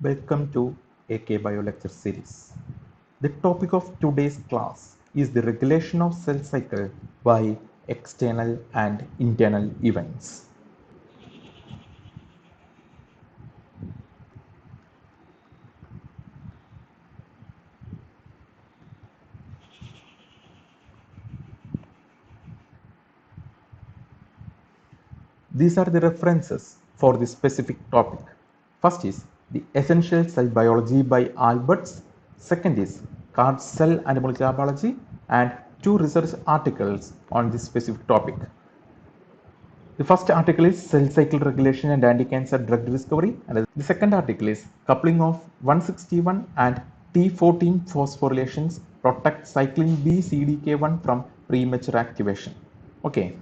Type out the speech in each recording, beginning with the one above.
Welcome to AK Bio Lecture Series. The topic of today's class is the regulation of cell cycle by external and internal events. These are the references for the specific topic. First is the Essential Cell Biology by Alberts. Second is Card Cell and Molecular Biology, and two research articles on this specific topic. The first article is Cell Cycle Regulation and Anti-Cancer Drug Discovery, and the second article is Coupling of 161 and T14 phosphorylations protect cyclin B CDK1 from premature activation. Okay.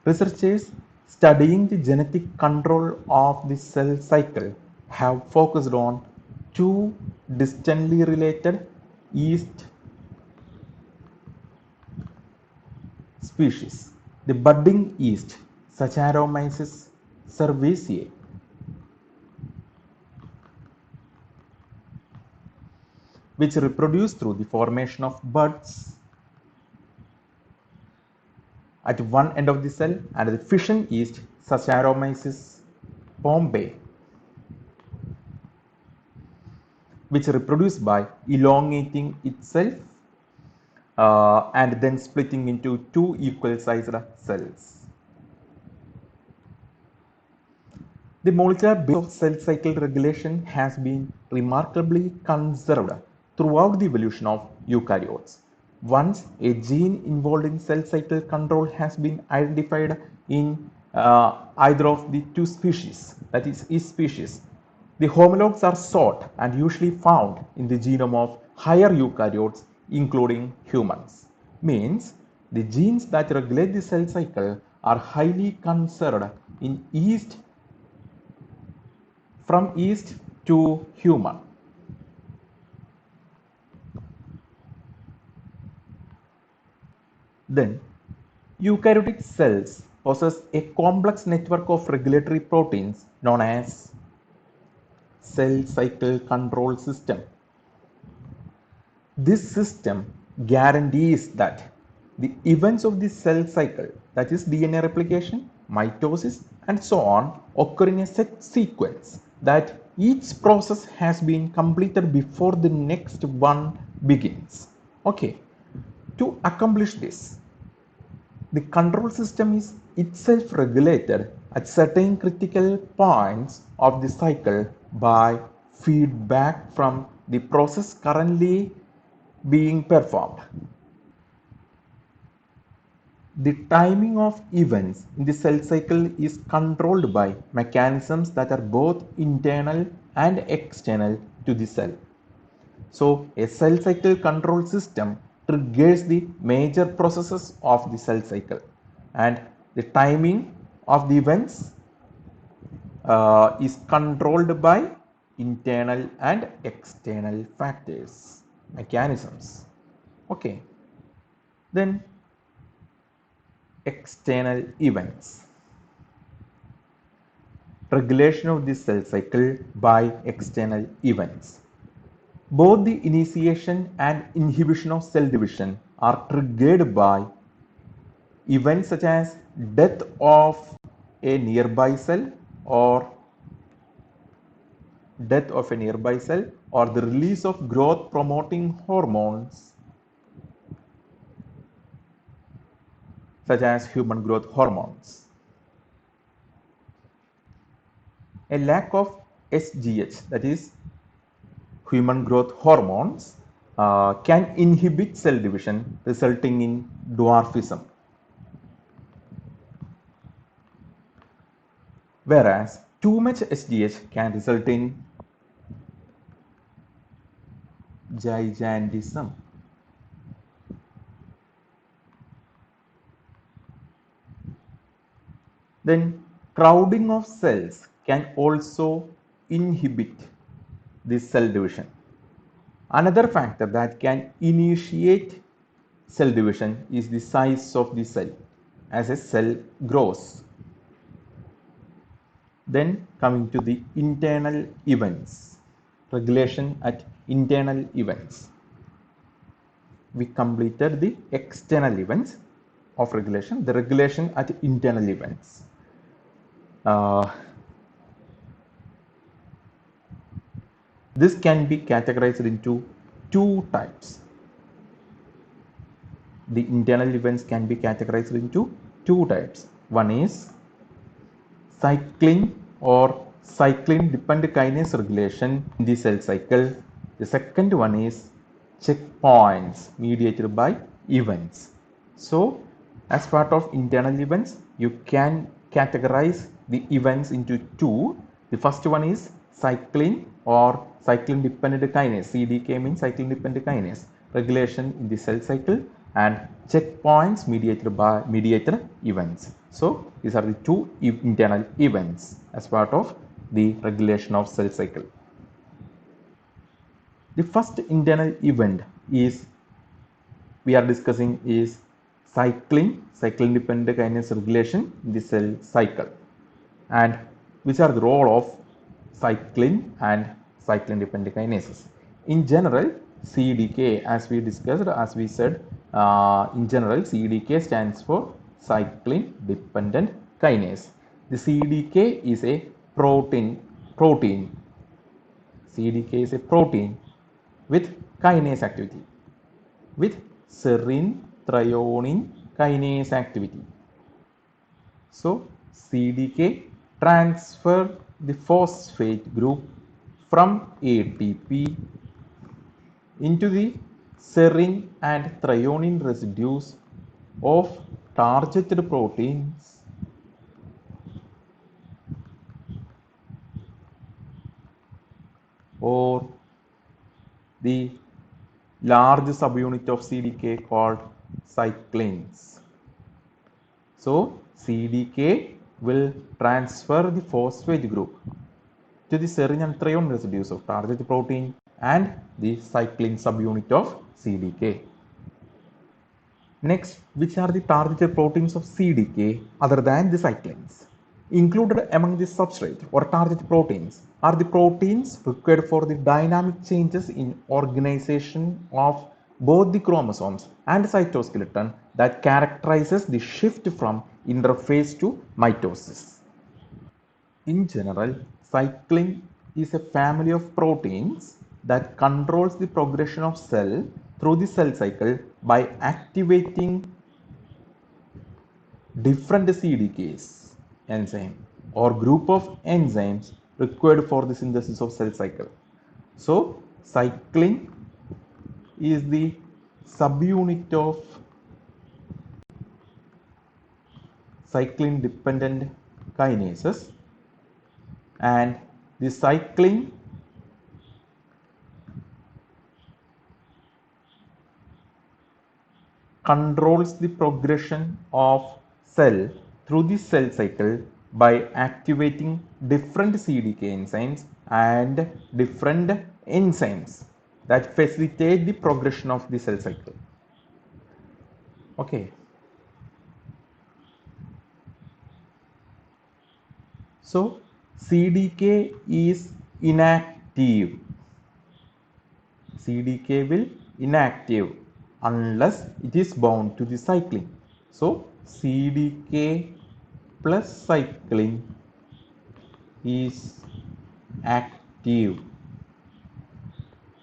Researchers studying the genetic control of the cell cycle have focused on two distantly related yeast species. The budding yeast Saccharomyces cerevisiae which reproduce through the formation of buds at one end of the cell, and the fission yeast Saccharomyces pombe which reproduce by elongating itself and then splitting into two equal sized cells. The molecular base of cell cycle regulation has been remarkably conserved throughout the evolution of eukaryotes. Once a gene involved in cell cycle control has been identified in either of the two species, that is, each species, the homologs are sought and usually found in the genome of higher eukaryotes, including humans. Means the genes that regulate the cell cycle are highly conserved in yeast from yeast to human. Then, eukaryotic cells possess a complex network of regulatory proteins known as cell cycle control system. This system guarantees that the events of the cell cycle, that is DNA replication, mitosis, and so on, occur in a set sequence, that each process has been completed before the next one begins. Okay, to accomplish this, the control system is itself regulated at certain critical points of the cycle by feedback from the process currently being performed. The timing of events in the cell cycle is controlled by mechanisms that are both internal and external to the cell. So, a cell cycle control system triggers the major processes of the cell cycle, and the timing of the events is controlled by internal and external factors, mechanisms. Okay. Then external events. Regulation of the cell cycle by external events. Both the initiation and inhibition of cell division are triggered by events such as death of a nearby cell or the release of growth promoting hormones such as human growth hormones. A lack of SGH, that is human growth hormones, can inhibit cell division, resulting in dwarfism. Whereas too much SGH can result in gigantism. Then crowding of cells can also inhibit this cell division. Another factor that can initiate cell division is the size of the cell as a cell grows. Then coming to the internal events, regulation at internal events. We completed the external events of regulation, the regulation at internal events. This can be categorized into two types. The internal events can be categorized into two types. One is cycling or cycling dependent kinase regulation in the cell cycle. The second one is checkpoints mediated by events. So as part of internal events, you can categorize the events into two. The first one is cycling or cycling dependent kinase, CDK means cycling dependent kinase regulation in the cell cycle, and checkpoints mediated events. So these are the two internal events as part of the regulation of cell cycle. The first internal event is we are discussing is cycling dependent kinase regulation in the cell cycle, and which are the role of cyclin and cyclin dependent kinases. In general, CDK, as we discussed, as we said, in general, CDK stands for cyclin dependent kinase. The CDK is a protein. CDK is a protein with kinase activity, with serine threonine kinase activity. So CDK transfer the phosphate group from ATP into the serine and threonine residues of targeted proteins or the large subunit of CDK called cyclins. So CDK will transfer the phosphate group to the serine and threonine residues of target protein and the cyclin subunit of CDK. Next, which are the targeted proteins of CDK other than the cyclins? Included among the substrate or target proteins are the proteins required for the dynamic changes in organization of both the chromosomes and cytoskeleton that characterizes the shift from interphase to mitosis. In general, cyclin is a family of proteins that controls the progression of cell through the cell cycle by activating different CDKs enzyme or group of enzymes required for the synthesis of cell cycle. So cyclin is the subunit of cyclin dependent kinases, and the cyclin controls the progression of cell through the cell cycle by activating different CDK enzymes and different enzymes that facilitate the progression of the cell cycle. Okay. So CDK is inactive. CDK will inactive unless it is bound to the cyclin. So CDK plus cyclin is active.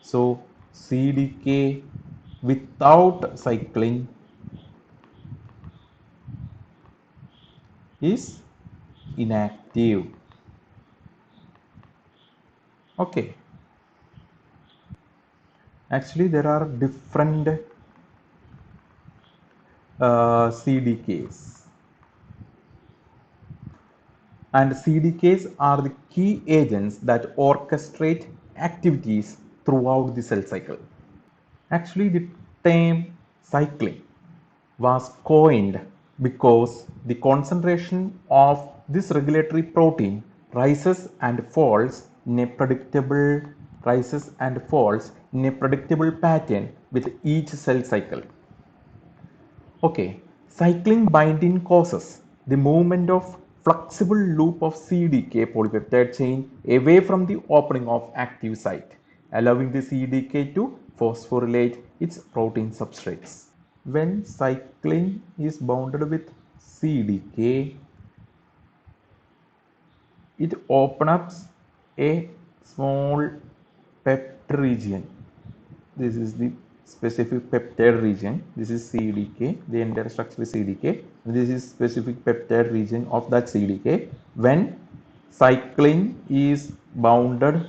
So CDK without cyclin is inactive. Okay. Actually, there are different CDKs, and CDKs are the key agents that orchestrate activities throughout the cell cycle. Actually, the term cycling was coined because the concentration of this regulatory protein rises and falls in a predictable pattern with each cell cycle. Okay, cycling binding causes the movement of flexible loop of CDK polypeptide chain away from the opening of active site, allowing the CDK to phosphorylate its protein substrates. When cyclin is bounded with CDK, it opens up a small peptide region. This is the specific peptide region. This is CDK. The entire structure is CDK. This is specific peptide region of that CDK. When cyclin is bounded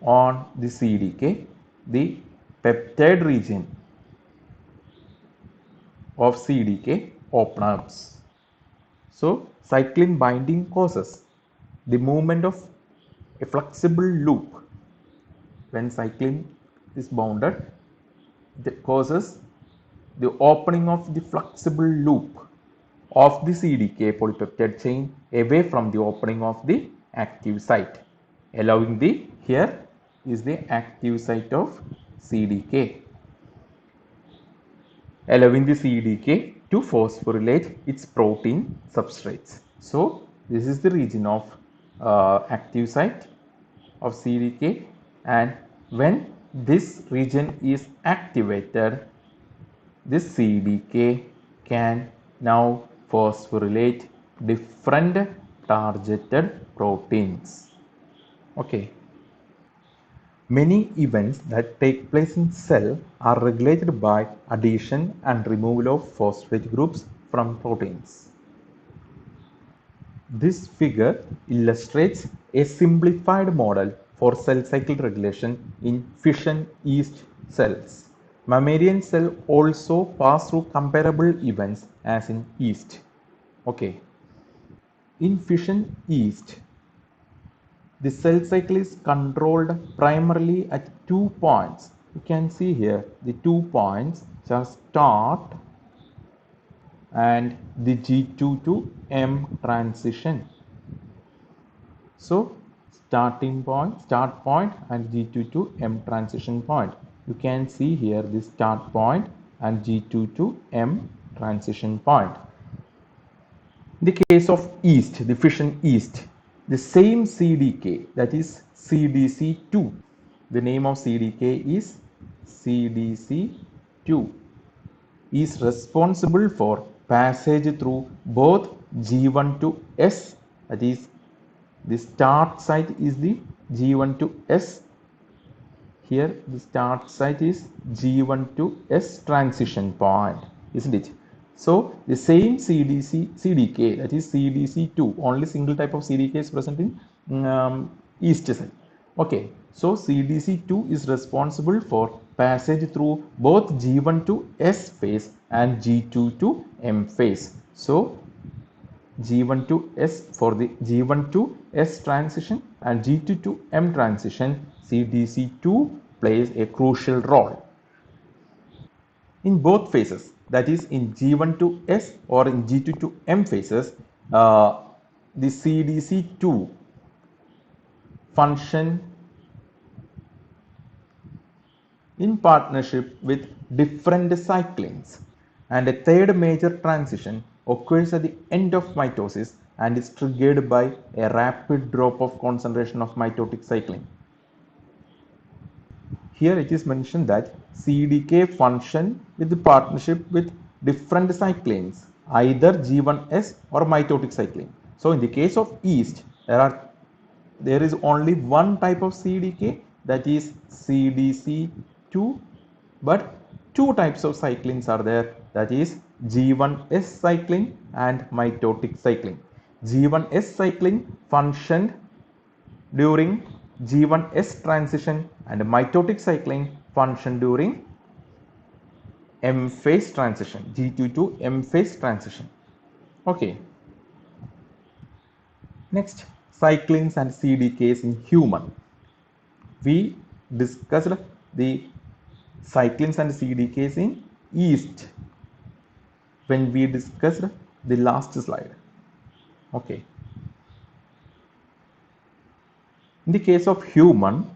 on the CDK, the peptide region of CDK opens up. So cyclin binding causes the movement of a flexible loop. When cyclin is bounded, it causes the opening of the flexible loop of the CDK polypeptide chain away from the opening of the active site, allowing the, here is the active site of CDK, allowing the CDK to phosphorylate its protein substrates. So this is the region of active site of CDK, and when this region is activated, this CDK can now phosphorylate different targeted proteins. Okay. Many events that take place in cell are regulated by addition and removal of phosphate groups from proteins. This figure illustrates a simplified model for cell cycle regulation in fission yeast cells. Mammalian cells also pass through comparable events as in yeast. Okay. In fission yeast, the cell cycle is controlled primarily at 2 points. You can see here the 2 points are start and the G2 to M transition. So start point and G2 to M transition point. You can see here the start point and G2 to M transition point. In the case of yeast, the fission yeast, the same CDK, that is CDC2. The name of CDK is CDC2, is responsible for passage through both G1 to S, that is the start site is the G1 to S. Here the start site is G1 to S transition point, isn't it? So the same CDK, that is CDC2, only single type of CDK is present in yeast cell. Okay, so CDC2 is responsible for passage through both G1 to S phase and G2 to M phase. So G1 to S for the G1 to S transition and G2 to M transition, CDC2 plays a crucial role. In both phases, that is in G1 to S or in G2 to M phases, the CDC2 function in partnership with different cyclins, and a third major transition occurs at the end of mitosis and is triggered by a rapid drop of concentration of mitotic cyclin. Here it is mentioned that CDK function with the partnership with different cyclins, either G1S or mitotic cyclin. So in the case of yeast, there is only one type of CDK, that is CDC2, but two types of cyclins are there, that is G1S cyclin and mitotic cyclin. G1S cyclin functioned during G1S transition and mitotic cyclin function during M phase transition, G2 to M phase transition. Okay. Next, cyclins and CDKs in human. We discussed the cyclins and CDKs in yeast when we discussed the last slide. Okay. In the case of human,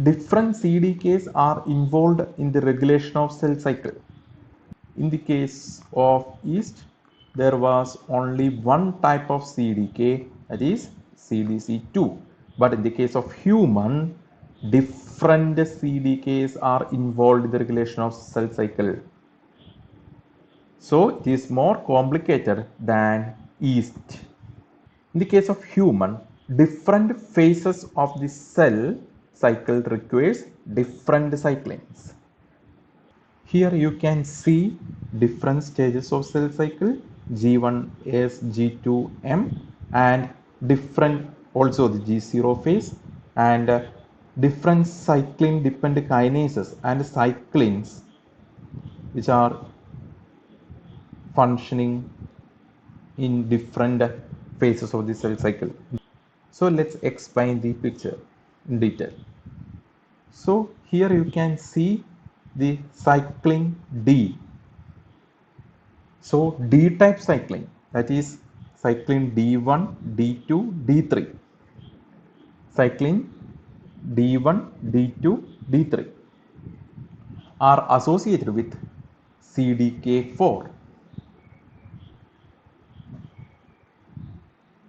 different CDKs are involved in the regulation of cell cycle. In the case of yeast, there was only one type of CDK, that is CDC2. But in the case of human, different CDKs are involved in the regulation of cell cycle. So it is more complicated than yeast. In the case of human, different phases of the cell cycle requires different cyclings. Here you can see different stages of cell cycle, G1S, G2M, and different also the G0 phase, and different cyclin dependent kinases and cyclins which are functioning in different phases of the cell cycle. So let's explain the picture in detail. So here you can see the cycling D. So D-type cycling, that is cycling D1, D2, D3. Cycling D1, D2, D3 are associated with CDK4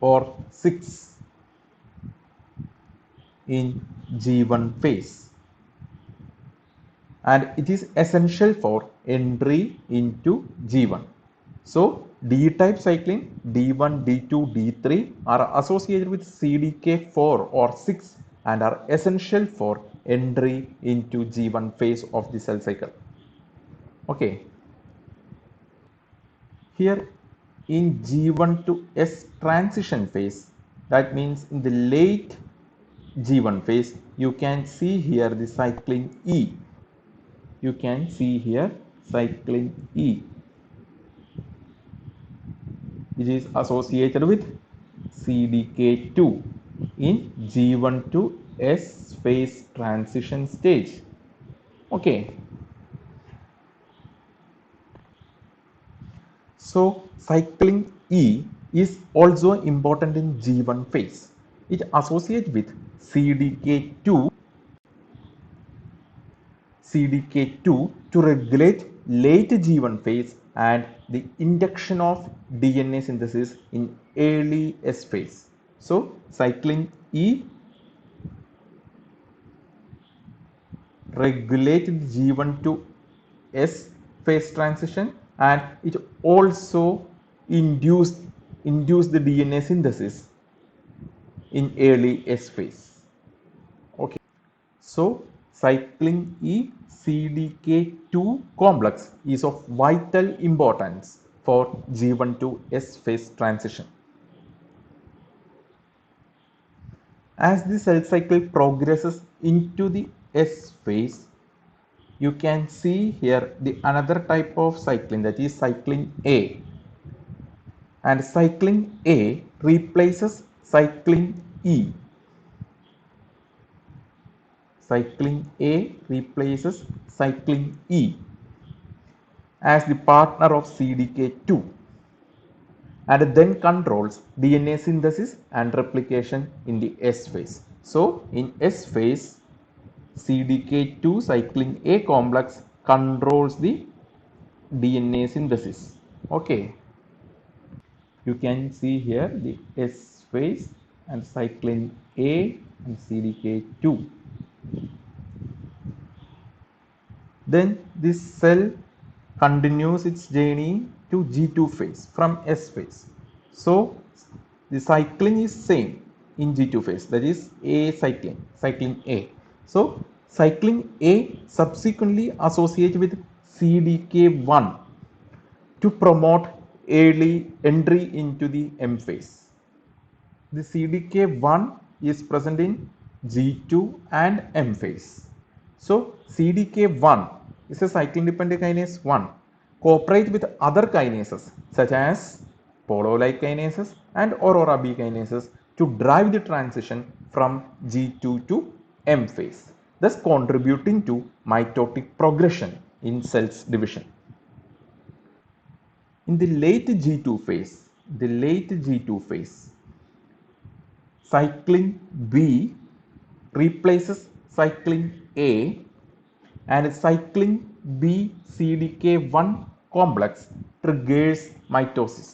or 6 in G1 phase, and it is essential for entry into G1. So D-type cycling D1, D2, D3 are associated with CDK4 or 6 and are essential for entry into G1 phase of the cell cycle. Okay. Here in G1 to S transition phase, that means in the late G1 phase, you can see here the cycling E. You can see here cycling E. It is associated with CDK2 in G1 to S phase transition stage. Okay. So cycling E is also important in G1 phase. It associates with CDK2 to regulate late G1 phase and the induction of DNA synthesis in early S phase. So cycling E regulates G1 to S phase transition, and it also induce the DNA synthesis in early S phase. Okay. So cycling E CDK2 complex is of vital importance for G1 to S phase transition. As the cell cycle progresses into the S phase, you can see here the another type of cycling, that is cycling A. And cycling A replaces cycling E. Cycling A replaces cycling E as the partner of CDK2 and then controls DNA synthesis and replication in the S phase. So in S phase, CDK2 cycling A complex controls the DNA synthesis. Okay. You can see here the S phase and cycling A and CDK2. Then this cell continues its journey to G2 phase from S phase. So the cycling is same in G2 phase, that is A cycling A. So cycling A subsequently associates with CDK1 to promote early entry into the M phase. The CDK1 is present in G2 and M phase. So CDK1 is a cyclin dependent kinase 1, cooperate with other kinases such as polo-like kinases and aurora B kinases to drive the transition from G2 to M phase, thus contributing to mitotic progression in cells division. In the late G2 phase, cycling B replaces cycling A and cycling B CDK1 complex triggers mitosis.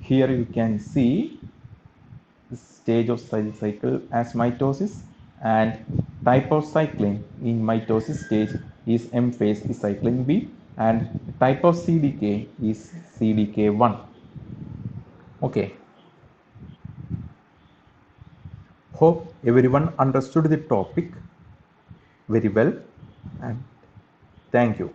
Here you can see the stage of cell cycle as mitosis, and type of cycling in mitosis stage is M phase is cyclin B, and type of CDK is CDK1. Okay. Hope everyone understood the topic very well, and thank you.